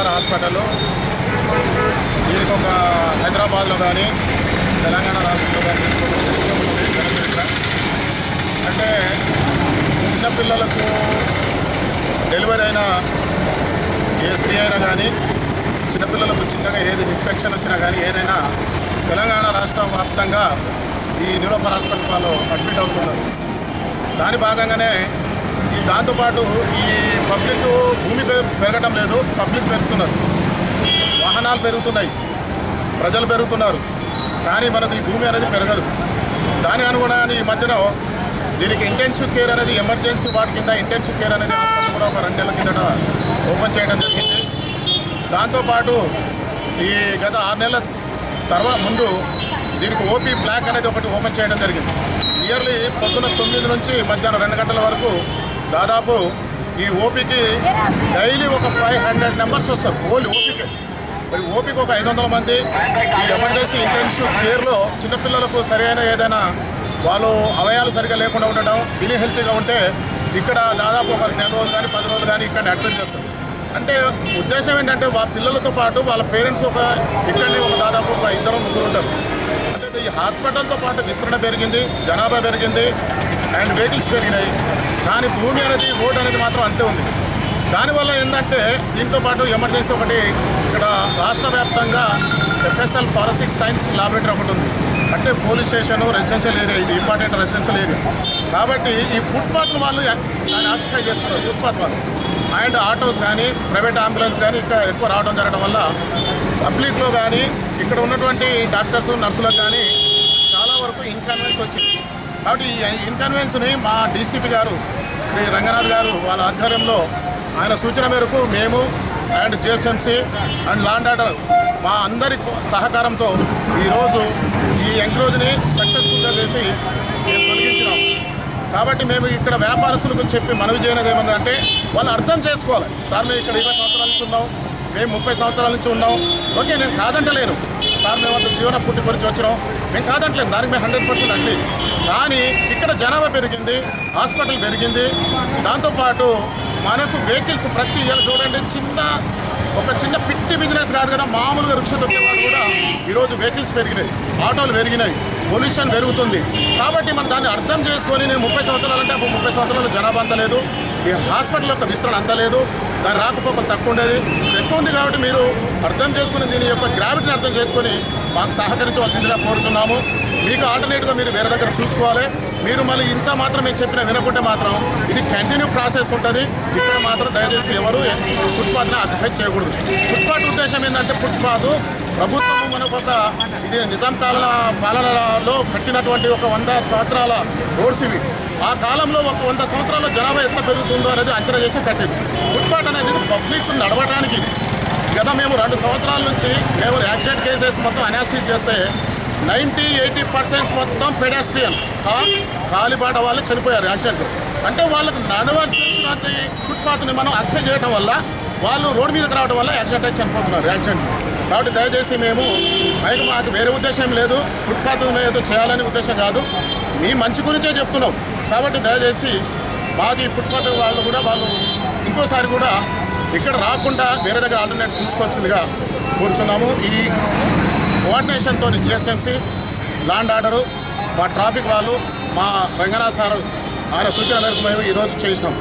KR hospital దీనికి ఒక హైదరాబాద్లో కానీ తెలంగాణ రాష్ట్రంలో కానీ అంటే చిన్నపిల్లలకు డెలివరీ అయిన ఏ స్త్రీ అయినా కానీ చిన్నపిల్లలకు చిన్నగా ఏది ఇన్ఫెక్షన్ వచ్చినా కానీ ఏదైనా తెలంగాణ రాష్ట్ర వ్యాప్తంగా ఈ న్యూరోపర్ హాస్పిటల్ వాళ్ళు అడ్మిట్ అవుతున్నారు. దాని భాగంగానే దాంతోపాటు ఈ పబ్లిక్ భూమి పెరగడం లేదు, పబ్లిక్ పెరుగుతున్నారు, వాహనాలు పెరుగుతున్నాయి, ప్రజలు పెరుగుతున్నారు, కానీ మనకు ఈ భూమి అనేది పెరగదు. దాని అనుగుణంగా ఈ మధ్యన దీనికి ఇంటెన్సివ్ కేర్ అనేది ఎమర్జెన్సీ వార్డ్ కింద ఇంటెన్సివ్ కేర్ అనేది హాస్పిటల్ కూడా ఒక 2 నెలల కిందట ఓపెన్ చేయడం జరిగింది. దాంతోపాటు ఈ గత 6 నెలల తర్వాత ముందు దీనికి ఓపీ బ్లాక్ అనేది ఒకటి ఓపెన్ చేయడం జరిగింది. ఇయర్లీ పొద్దున్న 9 నుంచి మధ్యాహ్నం 2 గంటల వరకు దాదాపు ఈ ఓపీకి డైలీ ఒక 500 మెంబర్స్ వస్తారు. ఓన్లీ ఓపీకి. మరి ఓపీకి ఒక 500 మంది. ఈ ఎమర్జెన్సీ ఇంటెన్సివ్ కేర్లో చిన్నపిల్లలకు సరైన ఏదైనా వాళ్ళు అవయాలు సరిగా లేకుండా ఉండడం, ఇన్ హెల్తీగా ఉంటే ఇక్కడ దాదాపు ఒక 10 రోజులు కానీ 10 రోజులు కానీ ఇక్కడ అడ్మిట్ చేస్తారు. అంటే ఉద్దేశం ఏంటంటే వాళ్ళ పిల్లలతో పాటు వాళ్ళ పేరెంట్స్ ఇక్కడనే ఒక దాదాపు ఒక 2-3 ఉంటారు. అంటే ఈ హాస్పిటల్తో పాటు విస్తరణ పెరిగింది, జనాభా పెరిగింది అండ్ వెహికల్స్ పెరిగినాయి, కానీ భూమి అనేది రోడ్ అనేది మాత్రం అంతే ఉంది. దానివల్ల ఏంటంటే దీంతో పాటు ఎమర్జెన్సీ ఒకటి ఇక్కడ రాష్ట్ర వ్యాప్తంగా FSL ఫారెన్సిక్ సైన్స్ ల్యాబొరేటరీ ఒకటి ఉంది. అంటే పోలీస్ స్టేషన్, రెసిడెన్షియల్ ఏరియా, ఇది ఇంపార్టెంట్ రెసిడెన్షియల్ ఏరియా. కాబట్టి ఈ ఫుట్పాత్ వాళ్ళు దాన్ని ఆక్యుపై చేసుకున్నారు. ఫుట్పాత్ వాళ్ళు అండ్ ఆటోస్ కానీ ప్రైవేట్ అంబులెన్స్ కానీ ఇక్కడ ఎక్కువ రావడం జరగడం వల్ల పబ్లిక్లో కానీ ఇక్కడ ఉన్నటువంటి డాక్టర్స్, నర్సులకు కానీ చాలా వరకు ఇన్కన్వీనియన్స్ వచ్చింది. కాబట్టి ఈ ఇన్కన్వీనియన్స్ని మా డీసీపీ గారు శ్రీ రంగనాథ్ గారు వాళ్ళ ఆధ్వర్యంలో ఆయన సూచన మేరకు మేము and GHMC and law and order మా అందరి సహకారంతో ఈరోజు ఈ ఎంక్రోజ్ని సక్సెస్ఫుల్గా చేసి మేము తొలగించినాం. కాబట్టి మేము ఇక్కడ వ్యాపారస్తులకు చెప్పి మనవి చేయనది ఏమందంటే వాళ్ళు అర్థం చేసుకోవాలి. సార్ మేము ఇక్కడ 20 సంవత్సరాల నుంచి ఉన్నాం, మేము 30 సంవత్సరాల నుంచి ఉన్నాం, ఓకే నేను కాదంటలేను సార్, మేము అంత జీవన పుట్టి గురించి వచ్చినాం, మేము కాదంటలేదు, దానికి మేము 100% అగ్రీ. కానీ ఇక్కడ జనాభా పెరిగింది, హాస్పిటల్ పెరిగింది, దాంతోపాటు మనకు వెహికల్స్ ప్రతి ఇయర్ చూడండి ఒక చిన్న పిట్టి బిజినెస్ కాదు కదా, మామూలుగా రిక్షా తొక్కేవాళ్ళు కూడా ఈరోజు వెహికల్స్ పెరిగినాయి, ఆటోలు పెరిగినాయి, పొల్యూషన్ పెరుగుతుంది. కాబట్టి మనం దాన్ని అర్థం చేసుకొని నేను 30 సంవత్సరాలు అంటే అప్పుడు 30 సంవత్సరాలు జనాభా అంత లేదు, ఈ హాస్పిటల్ యొక్క విస్తరణ అంత లేదు, దాని రాకపోకలు తక్కువ ఉండేది, ఎక్కువ ఉంది. కాబట్టి మీరు అర్థం చేసుకుని దీని యొక్క గ్రావిటీని అర్థం చేసుకొని మాకు సహకరించవలసిందిగా కోరుచున్నాము. మీకు ఆల్టర్నేట్గా మీరు వేరే దగ్గర చూసుకోవాలి. మీరు మళ్ళీ ఇంత మాత్రం మేము చెప్పిన వినకుంటే మాత్రం ఇది కంటిన్యూ ప్రాసెస్ ఉంటుంది. ఇక్కడ మాత్రం దయచేసి ఎవరు ఫుట్పాత్ని ఆక్యుపై చేయకూడదు. ఫుట్పాత్ ఉద్దేశం ఏంటంటే ఫుట్పాత్ ప్రభుత్వం మనకు ఇది నిజాం పాలనలో కట్టినటువంటి ఒక 100 సంవత్సరాల రోడ్స్ ఇవి. ఆ కాలంలో ఒక 100 సంవత్సరాల జనాభా ఎంత పెరుగుతుందో అనేది అంచనా చేసి కట్టింది. ఫుట్పాత్ అనేది పబ్లిక్ నడవడానికి గత మేము 2 సంవత్సరాల నుంచి మేము యాక్సిడెంట్ కేసెస్ మొత్తం అనాలిసిస్ చేస్తే 90-80% మొత్తం పెడెస్ట్రియన్ కాలిబాట వాళ్ళు చనిపోయారు యాక్సిడెంట్. అంటే వాళ్ళకు నడవలసినటువంటి ఫుట్పాత్ని మనం ఆక్యుపై చేయడం వల్ల వాళ్ళు రోడ్డు మీదకి రావడం వల్ల యాక్సిడెంట్ అయి చనిపోతున్నారు యాక్సిడెంట్. కాబట్టి దయచేసి మాకు వేరే ఉద్దేశం లేదు, ఫుట్పాత్ ఏదో చేయాలనే ఉద్దేశం కాదు, మీ మంచి గురించే చెప్తున్నాం. కాబట్టి దయచేసి మాకు ఈ ఫుట్పాత్ వాళ్ళు ఇంకోసారి కూడా ఇక్కడ రాకుండా వేరే దగ్గర ఆల్టర్నేట్ చూసుకోవాల్సిందిగా కోరుచున్నాము. ఈ కోఆర్డినేషన్తో జిహెచ్ఎంసీ, లా అండ్ ఆర్డరు, మా ట్రాఫిక్ వాళ్ళు, మా రంగనాథ్ సార్ ఆయన సూచన మేరకు మేము ఈరోజు చేసినాం.